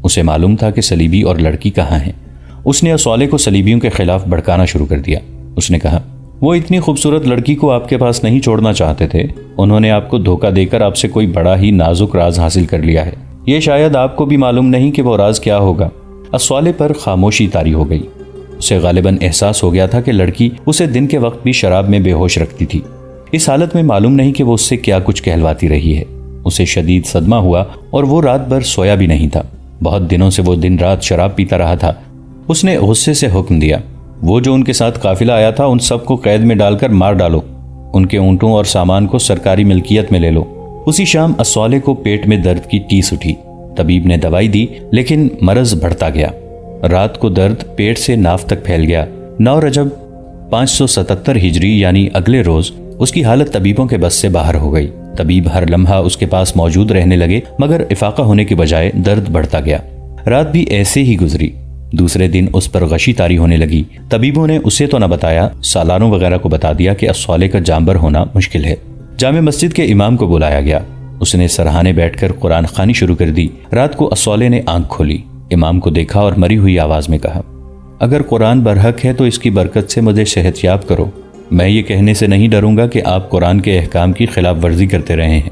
उसे मालूम था कि सलीबी और लड़की कहाँ हैं। उसने असवाले को सलीबियों के खिलाफ भड़काना शुरू कर दिया। उसने कहा, वो इतनी खूबसूरत लड़की को आपके पास नहीं छोड़ना चाहते थे। उन्होंने आपको धोखा देकर आपसे कोई बड़ा ही नाजुक राज हासिल कर लिया है। ये शायद आपको भी मालूम नहीं कि वो राज क्या होगा। असवाले पर खामोशी तारी हो गई। उसे गालिबन एहसास हो गया था कि लड़की उसे दिन के वक्त भी शराब में बेहोश रखती थी। इस हालत में मालूम नहीं कि वो उससे क्या कुछ कहलवाती रही है। उसे शदीद सदमा हुआ और वो रात भर सोया भी नहीं था। बहुत दिनों से वो दिन रात शराब पीता रहा था। उसने गुस्से से हुक्म दिया, वो जो उनके साथ काफिला आया था उन सबको कैद में डालकर मार डालो। उनके ऊंटों और सामान को सरकारी मिल्कियत में ले लो। उसी शाम असवाले को पेट में दर्द की टीस उठी। तबीब ने दवाई दी, लेकिन मरज बढ़ता गया। रात को दर्द पेट से नाफ तक फैल गया। 9 रजब 577 हिजरी यानी अगले रोज उसकी हालत तबीबों के बस से बाहर हो गई। तबीब हर लम्हा उसके पास मौजूद रहने लगे, मगर इफाका होने के बजाय दर्द बढ़ता गया। रात भी ऐसे ही गुजरी। दूसरे दिन उस पर गशी तारी होने लगी। तबीबों ने उसे तो न बताया, सालारों वगैरह को बता दिया कि असवाले का जाम्बर होना मुश्किल है। जामे मस्जिद के इमाम को बुलाया गया। उसने सरहाने बैठकर कुरान खानी शुरू कर दी। रात को असवाले ने आंख खोली, इमाम को देखा और मरी हुई आवाज में कहा, अगर कुरान बरहक है तो इसकी बरकत से मुझे सेहतयाब करो। मैं ये कहने से नहीं डरूंगा कि आप कुरान के अहकाम की खिलाफ वर्जी करते रहे हैं।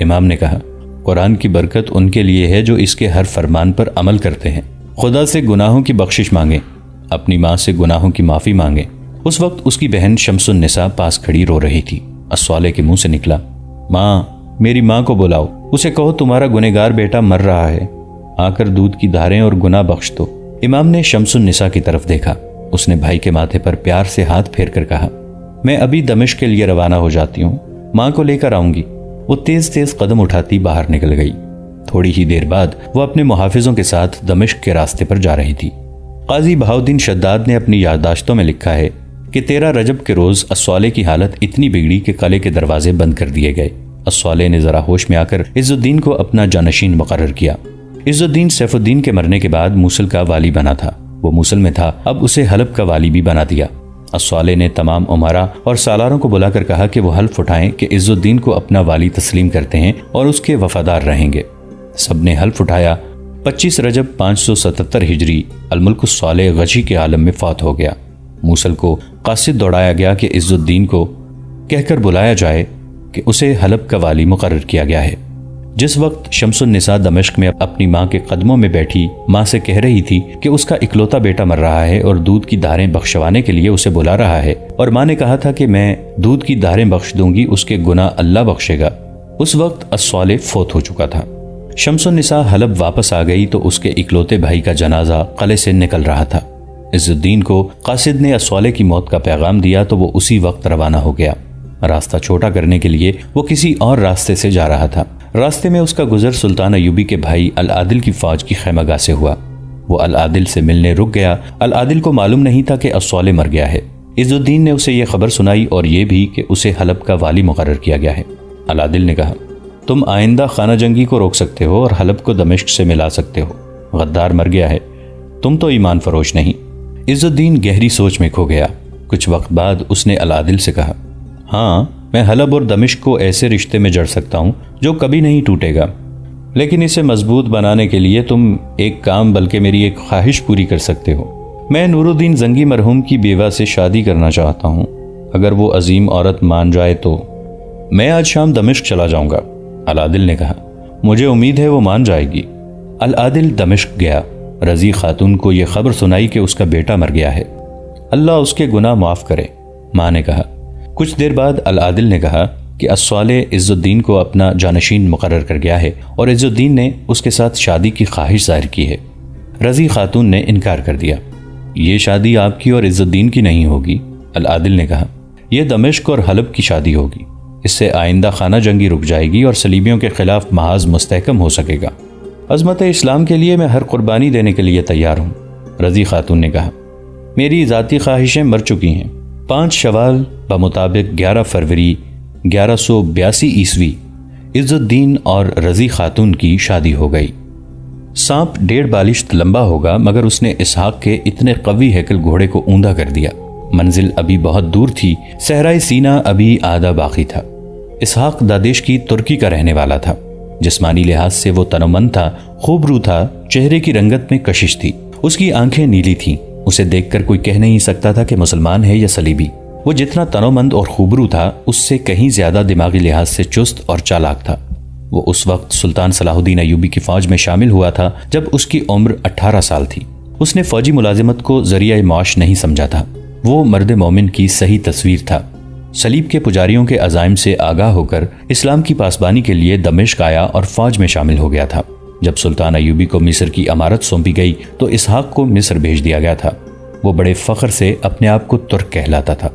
इमाम ने कहा, कुरान की बरकत उनके लिए है जो इसके हर फरमान पर अमल करते हैं। खुदा से गुनाहों की बख्शिश मांगे, अपनी माँ से गुनाहों की माफी मांगे। उस वक्त उसकी बहन शमसुन निसा पास खड़ी रो रही थी। असवाले के मुंह से निकला, माँ, मेरी माँ को बुलाओ, उसे कहो तुम्हारा गुनहगार बेटा मर रहा है, आकर दूध की धारें और गुनाह बख्श दो। इमाम ने शमसुन निसा की तरफ देखा। उसने भाई के माथे पर प्यार से हाथ फेर कर कहा, मैं अभी दमिश्क के लिए रवाना हो जाती हूँ, माँ को लेकर आऊंगी। वो तेज तेज कदम उठाती बाहर निकल गई। थोड़ी ही देर बाद वो अपने मुहाफिजों के साथ दमिश्क के रास्ते पर जा रही थी। काजी बहाउद्दीन शद्दाद ने अपनी याददाश्तों में लिखा है कि 13 रजब के रोज असवाले की हालत इतनी बिगड़ी कि किले के दरवाजे बंद कर दिए गए। असवाले ने जरा होश में आकर इज्जुद्दीन को अपना जानशीन मुकर्रर किया। इज्जुद्दीन सैफुद्दीन के मरने के बाद मूसल का वाली बना था। वो मूसल में था, अब उसे हलब का वाली भी बना दिया। असवाले ने तमाम उमरा और सालारों को बुलाकर कहा कि वो हल्फ उठाएं कि इज्जुद्दीन को अपना वाली तस्लीम करते हैं और उसके वफादार रहेंगे। सबने हल्फ उठाया। 25 रजब 577 हिजरी अलमुल्क साले गशी के आलम में फौत हो गया। मूसल को कासिद दौड़ाया गया कि इज्जुद्दीन को कहकर बुलाया जाए कि उसे हलब का वाली मुकर्रर किया गया है। जिस वक्त शमसुन निसा दमिश्क में अपनी माँ के कदमों में बैठी माँ से कह रही थी कि उसका इकलौता बेटा मर रहा है और दूध की धारें बख्शवाने के लिए उसे बुला रहा है, और माँ ने कहा था कि मैं दूध की धारें बख्श दूंगी, उसके गुनाह अल्लाह बख्शेगा, उस वक्त असवाले फौत हो चुका था। शमसुन निसा हलब वापस आ गई तो उसके इकलौते भाई का जनाजा किले से निकल रहा था। इज्जुद्दीन को कासिद ने असवाले की मौत का पैगाम दिया तो वो उसी वक्त रवाना हो गया। रास्ता छोटा करने के लिए वो किसी और रास्ते से जा रहा था। रास्ते में उसका गुजर सुल्तान अयूबी के भाई अल आदिल की फौज की खैमगाह से हुआ। वो अल आदिल से मिलने रुक गया। अल आदिल को मालूम नहीं था कि असवाले मर गया है। इज्जुद्दीन ने उसे यह खबर सुनाई और ये भी कि उसे हलब का वाली मुकर्रर किया गया है। अल आदिल ने कहा, तुम आइंदा खाना जंगी को रोक सकते हो और हलब को दमिश्क से मिला सकते हो। गद्दार मर गया है, तुम तो ईमान फरोश नहीं। इज्जुद्दीन गहरी सोच में खो गया। कुछ वक्त बाद उसने अल आदिल से कहा, हाँ, मैं हलब और दमिश्क को ऐसे रिश्ते में जड़ सकता हूँ जो कभी नहीं टूटेगा, लेकिन इसे मजबूत बनाने के लिए तुम एक काम बल्कि मेरी एक ख्वाहिश पूरी कर सकते हो। मैं नूरुद्दीन जंगी मरहूम की बेवा से शादी करना चाहता हूँ। अगर वो अजीम औरत मान जाए तो मैं आज शाम दमिश्क चला जाऊंगा। अल आदिल ने कहा, मुझे उम्मीद है वो मान जाएगी। अल आदिल दमिश्क गया। रजी खातून को यह खबर सुनाई कि उसका बेटा मर गया है। अल्लाह उसके गुनाह माफ करे, माँ ने कहा। कुछ देर बाद अल आदिल ने कहा कि असवाले इज्जुद्दीन को अपना जानशीन मुकर्रर कर गया है और इज्जुद्दीन ने उसके साथ शादी की ख्वाहिश जाहिर की है। रजी खातून ने इनकार कर दिया। ये शादी आपकी और इज्जुद्दीन की नहीं होगी। अल आदिल ने कहा, यह दमिश्क और हलब की शादी होगी। इससे आइंदा खाना जंगी रुक जाएगी और सलीबियों के खिलाफ महाज मुस्तहकम हो सकेगा। अज़मत इस्लाम के लिए मैं हर कुर्बानी देने के लिए तैयार हूँ। रजी खातून ने कहा, मेरी ज़ाती ख्वाहिशें मर चुकी हैं। 5 शवाल बमुताबिक 11 फरवरी 1182 ईस्वी इज्जुद्दीन और रजी खातून की शादी हो गई। सांप 1.5 बालिश्त लंबा होगा, मगर उसने इसहाक के इतने कवी हैकल घोड़े को ऊंधा कर दिया। मंजिल अभी बहुत दूर थी, सहराए सीना अभी आधा बाकी था। इसहाक दादेश की तुर्की का रहने वाला था। जिस्मानी लिहाज से वो तनोमंद था, खूबरू था, चेहरे की रंगत में कशिश थी, उसकी आंखें नीली थीं। उसे देखकर कोई कह नहीं सकता था कि मुसलमान है या सलीबी। वो जितना तनोमंद और खूबरू था, उससे कहीं ज्यादा दिमागी लिहाज से चुस्त और चालाक था। वो उस वक्त सुल्तान सलाहुद्दीन अय्यूबी की फौज में शामिल हुआ था जब उसकी उम्र 18 साल थी। उसने फौजी मुलाजिमत को जरिया माश नहीं समझा था। वो मर्द मोमिन की सही तस्वीर था। सलीब के पुजारियों के अजाइम से आगाह होकर इस्लाम की पासबानी के लिए दमिश्क आया और फौज में शामिल हो गया था। जब सुल्तान अय्यूबी को मिस्र की अमारत सौंपी गई तो इसहाक को मिस्र भेज दिया गया था। वो बड़े फख्र से अपने आप को तुर्क कहलाता था।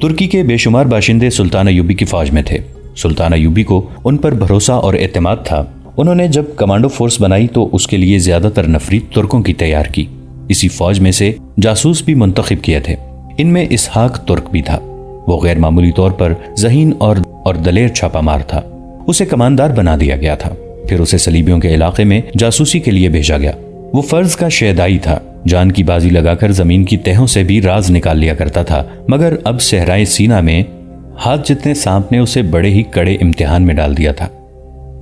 तुर्की के बेशुमार बाशिंदे सुल्तान अय्यूबी की फौज में थे। सुल्तान अय्यूबी को उन पर भरोसा और एतमाद था। उन्होंने जब कमांडो फोर्स बनाई तो उसके लिए ज्यादातर नफरी तुर्कों की तैयार की। इसी फौज में से जासूस भी मुंतखब किए थे। इनमें इसहाक तुर्क भी था। वो गैर मामूली तौर पर ज़हीन और दलेर छापामार था। उसे कमांडर बना दिया गया था। फिर उसे सलीबियों के इलाके में जासूसी के लिए भेजा गया। वो फर्ज का शेदाई था। जान की बाजी लगाकर जमीन की तहों से भी राज निकाल लिया करता था। मगर अब सहराए सीना में हाथ जितने सांप ने उसे बड़े ही कड़े इम्तिहान में डाल दिया था।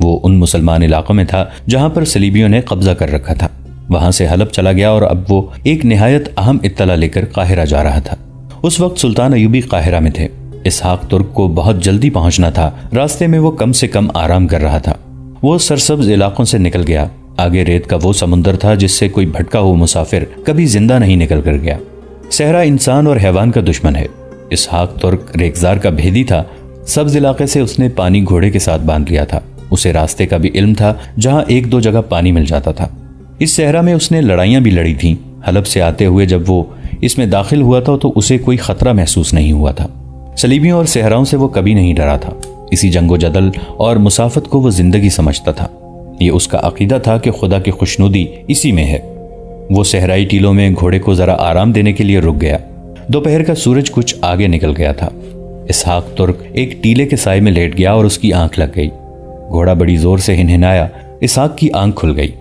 वो उन मुसलमान इलाकों में था जहां पर सलीबियों ने कब्जा कर रखा था। वहां से हलब चला गया और अब वो एक निहायत अहम इत्तला लेकर काहिरा जा रहा था। उस वक्त सुल्तान अय्यूबी काहिरा में थे। इसहाक तुर्क को बहुत जल्दी पहुंचना था। रास्ते में वो कम से कम आराम कर रहा था। वो सरसब्ज इलाकों से निकल गया। आगे रेत का वो समुंदर था जिससे कोई भटका हुआ मुसाफिर कभी जिंदा नहीं निकल कर गया। सहरा इंसान और हैवान का दुश्मन है। इसहाक तुर्क रेखजार का भेदी था। सब्ज इलाके से उसने पानी घोड़े के साथ बांध लिया था। उसे रास्ते का भी इल्म था जहां एक दो जगह पानी मिल जाता था। इस सहरा में उसने लड़ाइयां भी लड़ी थीं। हलब से आते हुए जब वो इसमें दाखिल हुआ था तो उसे कोई खतरा महसूस नहीं हुआ था। सलीबियों और सहराओं से वो कभी नहीं डरा था। इसी जंगो जदल और मुसाफत को वो जिंदगी समझता था। ये उसका अकीदा था कि खुदा की खुशनुदी इसी में है। वो सहराई टीलों में घोड़े को जरा आराम देने के लिए रुक गया। दोपहर का सूरज कुछ आगे निकल गया था। इसहाक तुर्क एक टीले के साए में लेट गया और उसकी आंख लग गई। घोड़ा बड़ी जोर से हिनहिनाया। इसहाक की आंख खुल गई।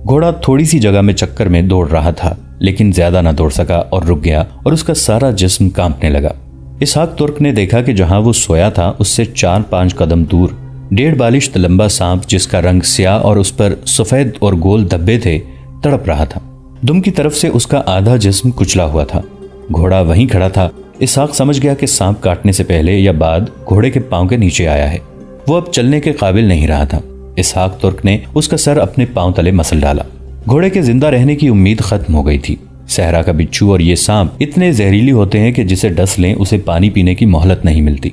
घोड़ा थोड़ी सी जगह में चक्कर में दौड़ रहा था, लेकिन ज्यादा ना दौड़ सका और रुक गया और उसका सारा जिस्म कांपने लगा। इसहाक तुर्क ने देखा कि जहां वो सोया था उससे 4-5 कदम दूर 1.5 बालिश्त लंबा सांप, जिसका रंग स्याह और उस पर सफेद और गोल धब्बे थे, तड़प रहा था। दुम की तरफ से उसका आधा जिस्म कुचला हुआ था। घोड़ा वहीं खड़ा था। इसहाक समझ गया कि सांप काटने से पहले या बाद घोड़े के पांव के नीचे आया है। वो अब चलने के काबिल नहीं रहा था। इसहाक तुर्क ने उसका सर अपने पांव तले मसल डाला। घोड़े के जिंदा रहने की उम्मीद खत्म हो गई थी। सहरा का बिच्छू और ये सांप इतने जहरीली होते हैं कि जिसे डस लें उसे पानी पीने की मोहलत नहीं मिलती।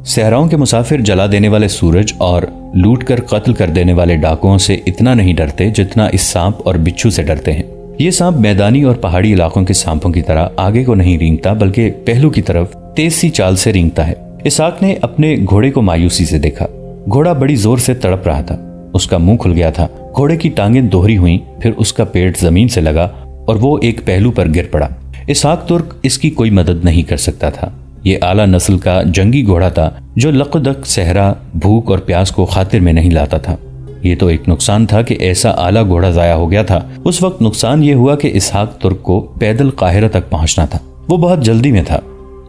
सहराओं के मुसाफिर जला देने वाले सूरज और लूट कर कत्ल कर देने वाले डाकुओं से इतना नहीं डरते जितना इस सांप और बिच्छू से डरते हैं। ये सांप मैदानी और पहाड़ी इलाकों के सांपों की तरह आगे को नहीं रेंगता, बल्कि पहलू की तरफ तेज सी चाल से रेंगता है। इसहाक ने अपने घोड़े को मायूसी से देखा। घोड़ा बड़ी जोर से तड़प रहा था। उसका मुंह खुल गया था। घोड़े की टांगें दोहरी हुई। फिर उसका पेट जमीन से लगा और वो एक पहलू पर गिर पड़ा। इसहाक तुर्क इसकी कोई मदद नहीं कर सकता था। ये आला नस्ल का जंगी घोड़ा था जो लकदक, सहरा, भूख और प्यास को खातिर में नहीं लाता था। ये तो एक नुकसान था कि ऐसा आला घोड़ा जाया हो गया था। उस वक्त नुकसान ये हुआ कि इसहाक तुर्क को पैदल काहिरा तक पहुंचना था। वो बहुत जल्दी में था।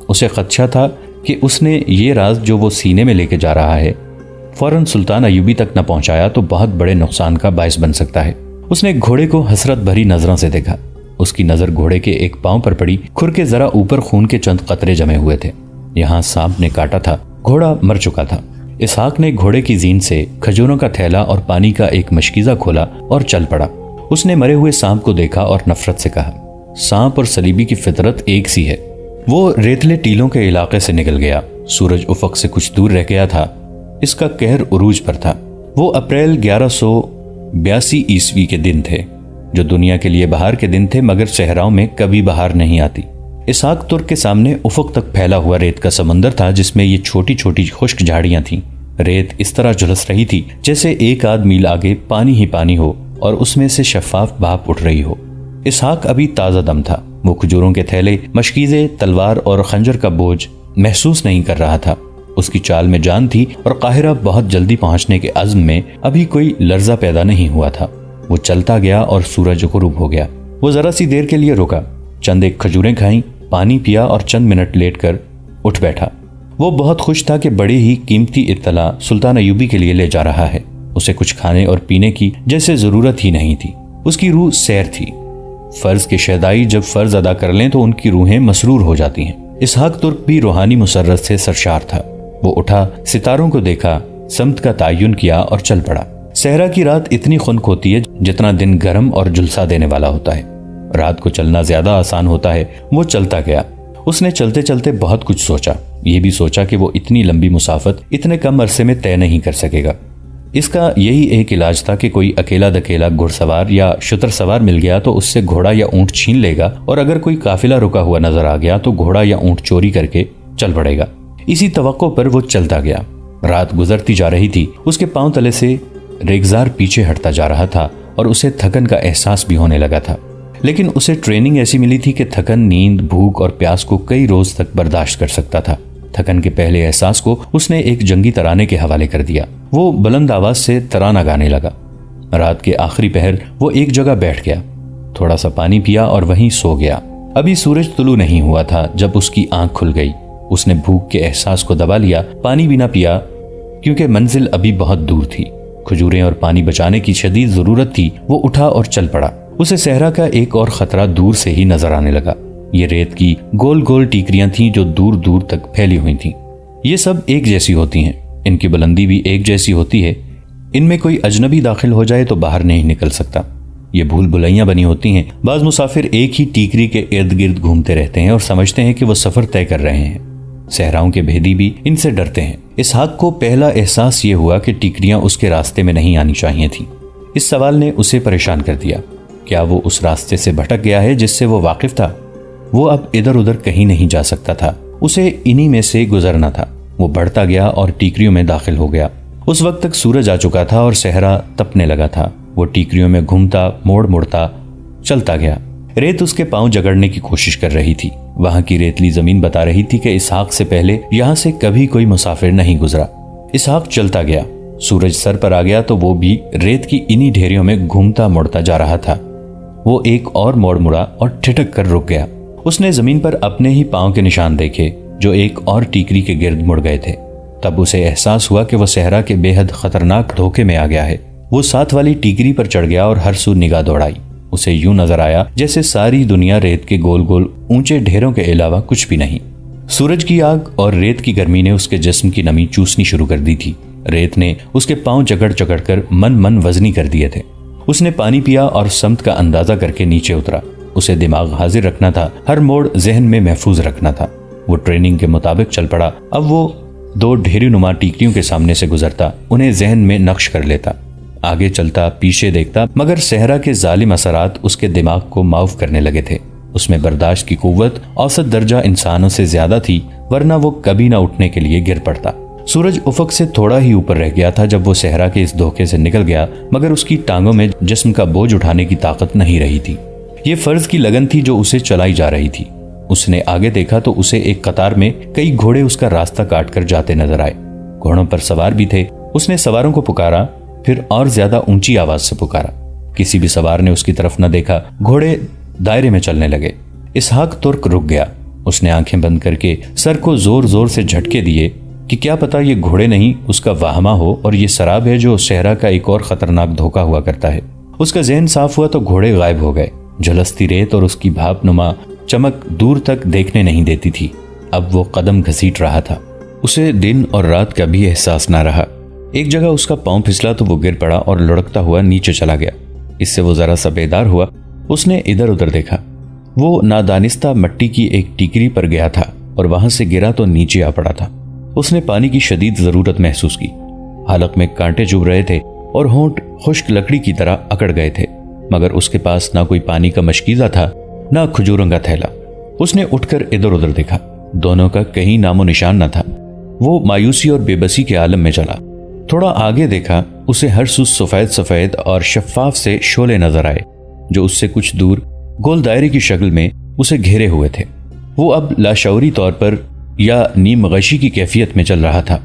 उसे खदशा था कि उसने ये राज जो वो सीने में लेके जा रहा है फौरन सुल्तान अय्यूबी तक न पहुंचाया तो बहुत बड़े नुकसान का बायस बन सकता है। उसने घोड़े को हसरत भरी नजरों से देखा। उसकी नजर घोड़े के एक पांव पर पड़ी। खुर के जरा ऊपर खून के चंद कतरे जमे हुए थे। यहाँ सांप ने काटा था। घोड़ा मर चुका था। इसहाक ने घोड़े की जीन से खजूरों का थैला और पानी का एक मशकीजा खोला और चल पड़ा। उसने मरे हुए सांप को देखा और नफरत से कहा, सांप और सलीबी की फितरत एक सी है। वो रेतले टीलों के इलाके से निकल गया। सूरज उफक से कुछ दूर रह गया था। इसका कहर उरूज पर था। वो अप्रैल 1182 ईस्वी के दिन थे, जो दुनिया के लिए बहार के दिन थे, मगर सहराओं में कभी बहार नहीं आती। इसहाक तुर्क के सामने उफक तक फैला हुआ रेत का समंदर था, जिसमें ये छोटी छोटी खुश्क झाड़ियां थीं। रेत इस तरह झुलस रही थी जैसे एक आध मील आगे पानी ही पानी हो और उसमें से शफाफ भाप उठ रही हो। इसहाक अभी ताजा दम था। वो खजूरों के थैले, मशकीजे, तलवार और खंजर का बोझ महसूस नहीं कर रहा था। उसकी चाल में जान थी और काहिरा बहुत जल्दी पहुंचने के अज़्म में अभी कोई लर्जा पैदा नहीं हुआ था। वो चलता गया और सूरज गुरूब हो गया। वो जरा सी देर के लिए रुका, चंद एक खजूरें खाईं, पानी पिया और चंद मिनट लेटकर उठ बैठा। वो बहुत खुश था कि बड़ी ही कीमती इत्तला सुल्तान अय्यूबी के लिए ले जा रहा है। उसे कुछ खाने और पीने की जैसे जरूरत ही नहीं थी। उसकी रूह सैर थी। फर्ज के शहदाई जब फर्ज अदा कर लें तो उनकी रूहें मसरूर हो जाती हैं। इसहाक तुर्क भी रूहानी मुसर्रत से सरशार था। वो उठा, सितारों को देखा, समत का तायुन किया और चल पड़ा। सहरा की रात इतनी खुनक होती है जितना दिन गर्म और जुलसा देने वाला होता है। रात को चलना ज्यादा आसान होता है। वो चलता गया। उसने चलते चलते बहुत कुछ सोचा। ये भी सोचा कि वो इतनी लंबी मुसाफत इतने कम अरसे में तय नहीं कर सकेगा। इसका यही एक इलाज था कि कोई अकेला दकेला घुड़सवार या शुतर सवार मिल गया तो उससे घोड़ा या ऊंट छीन लेगा, और अगर कोई काफिला रुका हुआ नजर आ गया तो घोड़ा या ऊंट चोरी करके चल पड़ेगा। इसी तवक्को पर वो चलता गया। रात गुजरती जा रही थी। उसके पांव तले से रेगजार पीछे हटता जा रहा था और उसे थकन का एहसास भी होने लगा था। लेकिन उसे ट्रेनिंग ऐसी मिली थी कि थकन, नींद, भूख और प्यास को कई रोज तक बर्दाश्त कर सकता था। थकन के पहले एहसास को उसने एक जंगी तराने के हवाले कर दिया। वो बुलंद आवाज से तराना गाने लगा। रात के आखिरी पहर वो एक जगह बैठ गया, थोड़ा सा पानी पिया और वहीं सो गया। अभी सूरज तुलू नहीं हुआ था जब उसकी आंख खुल गई। उसने भूख के एहसास को दबा लिया, पानी भी ना पिया क्योंकि मंजिल अभी बहुत दूर थी। खजूरें और पानी बचाने की शदीद जरूरत थी। वो उठा और चल पड़ा। उसे सहरा का एक और खतरा दूर से ही नजर आने लगा। ये रेत की गोल गोल टीकरियां थीं जो दूर दूर तक फैली हुई थीं। ये सब एक जैसी होती हैं, इनकी बुलंदी भी एक जैसी होती है। इनमें कोई अजनबी दाखिल हो जाए तो बाहर नहीं निकल सकता। ये भूल भुलैया बनी होती हैं। बाज मुसाफिर एक ही टीकरी के इर्द गिर्द घूमते रहते हैं और समझते हैं कि वो सफर तय कर रहे हैं। सहराओं के भेदी भी इनसे डरते हैं। इसहाक को पहला एहसास ये हुआ कि टीकरियां उसके रास्ते में नहीं आनी चाहिए थी। इस सवाल ने उसे परेशान कर दिया। क्या वो उस रास्ते से भटक गया है जिससे वो वाकिफ था? वो अब इधर उधर कहीं नहीं जा सकता था। उसे इन्हीं में से गुजरना था। वो बढ़ता गया और टीकरियों में दाखिल हो गया। उस वक्त तक सूरज आ चुका था और सहरा तपने लगा था। वो टीकरियों में घूमता, मोड़ मुड़ता चलता गया। रेत उसके पांव जगड़ने की कोशिश कर रही थी। वहां की रेतली जमीन बता रही थी कि इसहाक से पहले यहां से कभी कोई मुसाफिर नहीं गुजरा। इसहाक चलता गया। सूरज सर पर आ गया तो वो भी रेत की इन्हीं ढेरियों में घूमता मुड़ता जा रहा था। वो एक और मोड़ मुड़ा और ठिठक कर रुक गया। उसने जमीन पर अपने ही पांव के निशान देखे जो एक और टीकरी के गिर्द मुड़ गए थे। तब उसे एहसास हुआ कि वो सहरा के बेहद खतरनाक धोखे में आ गया है। वो साथ वाली टीकरी पर चढ़ गया और हर सू निगाह दौड़ाई। उसे यूं नजर आया जैसे सारी दुनिया रेत के गोल गोल ऊंचे ढेरों के अलावा कुछ भी नहीं। सूरज की आग और रेत की गर्मी ने उसके जिस्म की नमी चूसनी शुरू कर दी थी। रेत ने उसके पांव जकड़ जकड़ कर मन वजनी कर दिए थे। उसने पानी पिया और समत का अंदाजा करके नीचे उतरा। उसे दिमाग हाजिर रखना था, हर मोड़ जहन में महफूज रखना था। वो ट्रेनिंग के मुताबिक चल पड़ा। अब वो दो ढेरी नुमा टीकरियों के सामने से गुजरता, उन्हें जहन में नक्श कर लेता, आगे चलता, पीछे देखता, मगर सहरा के जालिम असरात उसके दिमाग को माफ करने लगे थे। उसमें बर्दाश्त की कुव्वत औसत दर्जा इंसानों से ज्यादा थी, वरना वो कभी ना उठने के लिए गिर पड़ता। सूरज उफक से थोड़ा ही ऊपर रह गया था जब वो सहरा के इस धोखे से निकल गया, मगर उसकी टांगों में जिस्म का बोझ उठाने की ताकत नहीं रही थी। ये फर्ज की लगन थी जो उसे चलाई जा रही थी। उसने आगे देखा तो उसे एक कतार में कई घोड़े उसका रास्ता काट कर जाते नजर आए। घोड़ों पर सवार भी थे। उसने सवारों को पुकारा, फिर और ज्यादा ऊंची आवाज से पुकारा। किसी भी सवार ने उसकी तरफ न देखा। घोड़े दायरे में चलने लगे। इसहाक तुर्क रुक गया। उसने आंखें बंद करके सर को जोर जोर से झटके दिए कि क्या पता ये घोड़े नहीं उसका वाहमा हो और ये शराब है जो सहरा का एक और खतरनाक धोखा हुआ करता है। उसका जहन साफ हुआ तो घोड़े गायब हो गए। झुलसती रेत और उसकी भाप नुमा चमक दूर तक देखने नहीं देती थी। अब वो कदम घसीट रहा था। उसे दिन और रात का भी एहसास ना रहा। एक जगह उसका पांव फिसला तो वो गिर पड़ा और लुढ़कता हुआ नीचे चला गया। इससे वो जरा सा बेदार हुआ। उसने इधर उधर देखा। वो नादानिस्ता मिट्टी की एक टीकरी पर गया था और वहां से गिरा तो नीचे आ पड़ा था। उसने पानी की शदीद जरूरत महसूस की। हालक में कांटे चुभ रहे थे और होंठ खुश्क लकड़ी की तरह अकड़ गए थे, मगर उसके पास ना कोई पानी का मशकीजा था, ना खजूरों का थैला। उसने उठकर इधर उधर देखा। दोनों का कहीं नामो निशान न था। वो मायूसी और बेबसी के आलम में चला। थोड़ा आगे देखा, उसे हर सू सफेद सफेद और शफाफ से शोले नजर आए जो उससे कुछ दूर गोल दायरे की शक्ल में उसे घेरे हुए थे। वो अब लाशऊरी तौर पर या नीम गशी की कैफियत में चल रहा था।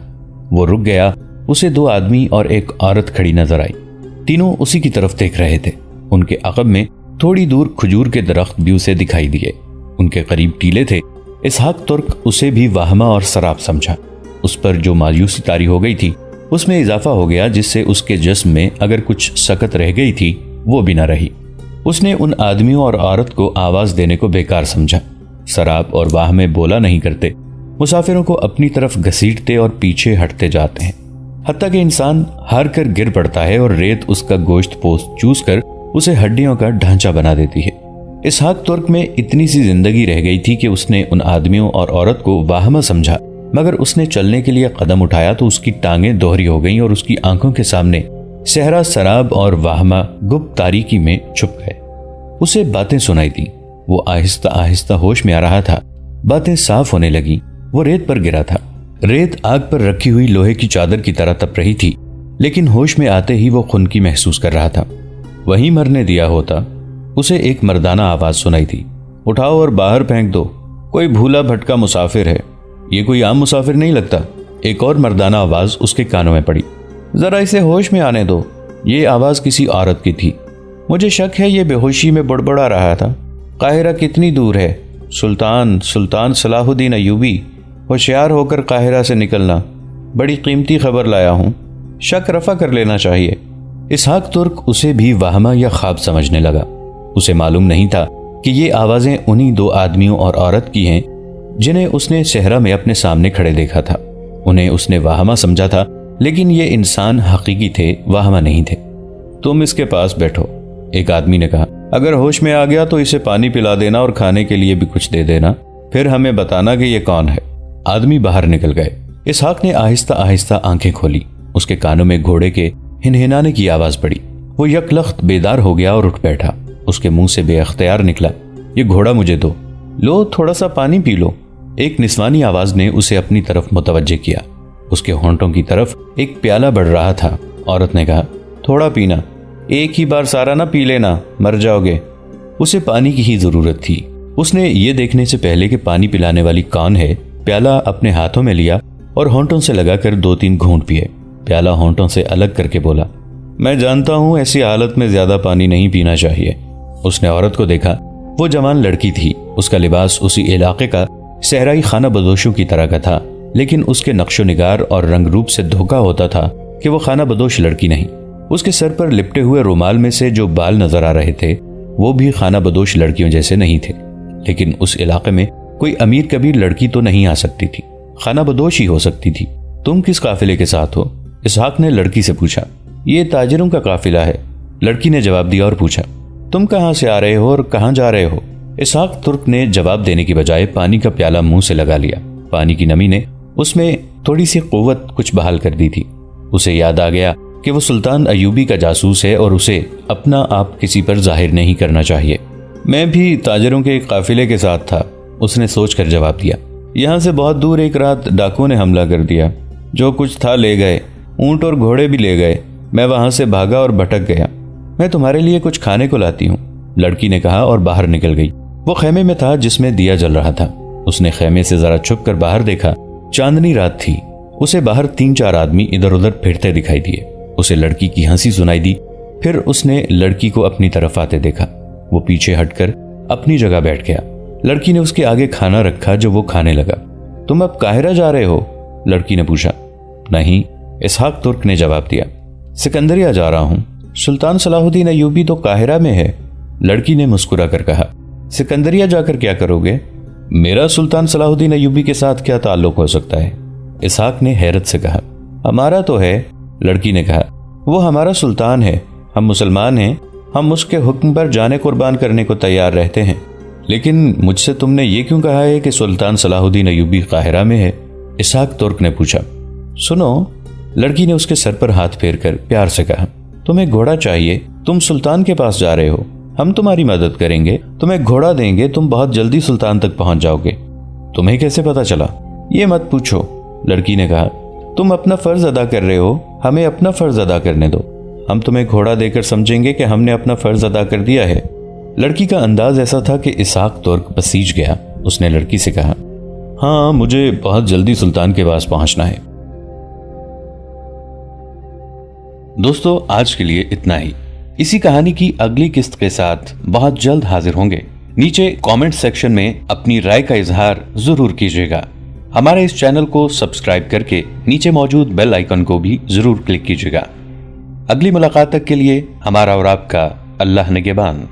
वो रुक गया। उसे दो आदमी और एक औरत खड़ी नजर आई। तीनों उसी की तरफ देख रहे थे। उनके अकब में थोड़ी दूर खजूर के दरख्त भी उसे दिखाई दिए। उनके करीब टीले थे। इसहाक तुर्क उसे भी वाहमा और शराब समझा। उस पर जो मायूसी तारी हो गई थी उसमें इजाफा हो गया, जिससे उसके जिस्म में अगर कुछ सकत रह गई थी वो भी न रही। उसने उन आदमियों और औरत को आवाज देने को बेकार समझा। शराब और वाह में बोला नहीं करते, मुसाफिरों को अपनी तरफ घसीटते और पीछे हटते जाते हैं, हत्ता कि इंसान हार कर गिर पड़ता है और रेत उसका गोश्त पोस्त चूस कर उसे हड्डियों का ढांचा बना देती है। इसहाक तुर्क में इतनी सी जिंदगी रह गई थी कि उसने उन आदमियों और औरत को वाहमा समझा, मगर उसने चलने के लिए कदम उठाया तो उसकी टांगें दोहरी हो गईं और उसकी आंखों के सामने सहरा, शराब और वाहमा गुप्त तारीकी में छुप गए। उसे बातें सुनाई दी। वो आहिस्ता आहिस्ता होश में आ रहा था। बातें साफ होने लगी। वो रेत पर गिरा था। रेत आग पर रखी हुई लोहे की चादर की तरह तप रही थी, लेकिन होश में आते ही वो खुनकी महसूस कर रहा था। वहीं मरने दिया होता। उसे एक मर्दाना आवाज सुनाई थी, उठाओ और बाहर फेंक दो, कोई भूला भटका मुसाफिर है, ये कोई आम मुसाफिर नहीं लगता। एक और मर्दाना आवाज उसके कानों में पड़ी, जरा इसे होश में आने दो। ये आवाज किसी औरत की थी। मुझे शक है ये बेहोशी में बड़बड़ा रहा था। काहिरा कितनी दूर है? सुल्तान सलाहुद्दीन अयूबी, होशियार होकर काहिरा से निकलना, बड़ी कीमती खबर लाया हूं, शक रफा कर लेना चाहिए। इसहाक तुर्क उसे भी वाहमा या ख्वाब समझने लगा। उसे मालूम नहीं था कि ये आवाजें उन्हीं दो आदमियों और औरत की हैं जिन्हें उसने सहरा में अपने सामने खड़े देखा था। उन्हें उसने वाहमा समझा था, लेकिन ये इंसान हकीकी थे, वाहमा नहीं थे। तुम इसके पास बैठो, एक आदमी ने कहा। अगर होश में आ गया तो इसे पानी पिला देना और खाने के लिए भी कुछ दे देना, फिर हमें बताना कि ये कौन है। आदमी बाहर निकल गए। इसहाक ने आहिस्ता आहिस्ता आंखें खोली। उसके कानों में घोड़े के हिनहिनाने की आवाज पड़ी। वो यकलख्त बेदार हो गया और उठ बैठा। उसके मुंह से बेअख्तियार निकला, ये घोड़ा मुझे दो, लो थोड़ा सा पानी पी लो। एक निस्वानी आवाज ने उसे अपनी तरफ मुतवज्जे किया। उसके होंठों की तरफ एक प्याला बढ़ रहा था। औरत ने कहा, थोड़ा पीना, एक ही बार सारा ना पी लेना, मर जाओगे। उसे पानी की ही जरूरत थी। उसने ये देखने से पहले कि पानी पिलाने वाली कौन है, प्याला अपने हाथों में लिया और होंठों से लगाकर 2-3 घूंट पिए। प्याला होंठों से अलग करके बोला, मैं जानता हूं ऐसी हालत में ज्यादा पानी नहीं पीना चाहिए। उसने औरत को देखा। वो जवान लड़की थी। उसका लिबास उसी इलाके का सहराई खाना बदोशों की तरह का था, लेकिन उसके नक्शो निगार और रंग रूप से धोखा होता था कि वो खाना बदोश लड़की नहीं। उसके सर पर लिपटे हुए रुमाल में से जो बाल नजर आ रहे थे वो भी खाना बदोश लड़कियों जैसे नहीं थे। लेकिन उस इलाके में कोई अमीर कबीर लड़की तो नहीं आ सकती थी, खाना बदोश ही हो सकती थी। तुम किस काफिले के साथ हो? इसहाक ने लड़की से पूछा। ये ताजिरों का काफिला है, लड़की ने जवाब दिया और पूछा, तुम कहां से आ रहे हो और कहां जा रहे हो? इसहाक तुर्क ने जवाब देने की बजाय पानी का प्याला मुंह से लगा लिया। पानी की नमी ने उसमें थोड़ी सी कुव्वत कुछ बहाल कर दी थी। उसे याद आ गया कि वो सुल्तान अयूबी का जासूस है और उसे अपना आप किसी पर जाहिर नहीं करना चाहिए। मैं भी ताजिरों के एक काफिले के साथ था, उसने सोचकर जवाब दिया। यहाँ से बहुत दूर एक रात डाकुओं ने हमला कर दिया, जो कुछ था ले गए, ऊंट और घोड़े भी ले गए। मैं वहां से भागा और भटक गया। मैं तुम्हारे लिए कुछ खाने को लाती हूँ, लड़की ने कहा और बाहर निकल गई। वो खेमे में था जिसमें दिया जल रहा था। उसने खेमे से जरा छुप कर बाहर देखा। चांदनी रात थी। उसे बाहर 3-4 आदमी इधर उधर फिरते दिखाई दिए। उसे लड़की की हंसी सुनाई दी। फिर उसने लड़की को अपनी तरफ आते देखा। वो पीछे हटकर अपनी जगह बैठ गया। लड़की ने उसके आगे खाना रखा जो वो खाने लगा। तुम अब काहिरा जा रहे हो? लड़की ने पूछा। नहीं, इसहाक तुर्क ने जवाब दिया। सिकंदरिया जा रहा हूं। सुल्तान सलाहुद्दीन अयूबी तो काहिरा में है, लड़की ने मुस्कुरा कर कहा। सिकंदरिया जाकर क्या करोगे? मेरा सुल्तान सलाहुद्दीन अयूबी के साथ क्या ताल्लुक हो सकता है? इसहाक ने हैरत से कहा। हमारा तो है, लड़की ने कहा। वो हमारा सुल्तान है, हम मुसलमान हैं, हम उसके हुक्म पर जाने कुर्बान करने को तैयार रहते हैं। लेकिन मुझसे तुमने ये क्यों कहा है कि सुल्तान सलाहुद्दीन अयूबी काहिरा में है? इसहाक तुर्क ने पूछा। सुनो, लड़की ने उसके सर पर हाथ फेरकर प्यार से कहा। तुम्हें घोड़ा चाहिए, तुम सुल्तान के पास जा रहे हो, हम तुम्हारी मदद करेंगे, तुम्हें घोड़ा देंगे, तुम बहुत जल्दी सुल्तान तक पहुंच जाओगे। तुम्हें कैसे पता चला? ये मत पूछो, लड़की ने कहा। तुम अपना फर्ज अदा कर रहे हो, हमें अपना फर्ज अदा करने दो। हम तुम्हें घोड़ा देकर समझेंगे कि हमने अपना फर्ज अदा कर दिया है। लड़की का अंदाज ऐसा था कि इसहाक तुर्क बसीज गया। उसने लड़की से कहा, हाँ, मुझे बहुत जल्दी सुल्तान के पास पहुंचना है। दोस्तों, आज के लिए इतना ही। इसी कहानी की अगली किस्त के साथ बहुत जल्द हाजिर होंगे। नीचे कमेंट सेक्शन में अपनी राय का इजहार जरूर कीजिएगा। हमारे इस चैनल को सब्सक्राइब करके नीचे मौजूद बेल आइकन को भी जरूर क्लिक कीजिएगा। अगली मुलाकात तक के लिए हमारा और आपका अल्लाह निगहबान।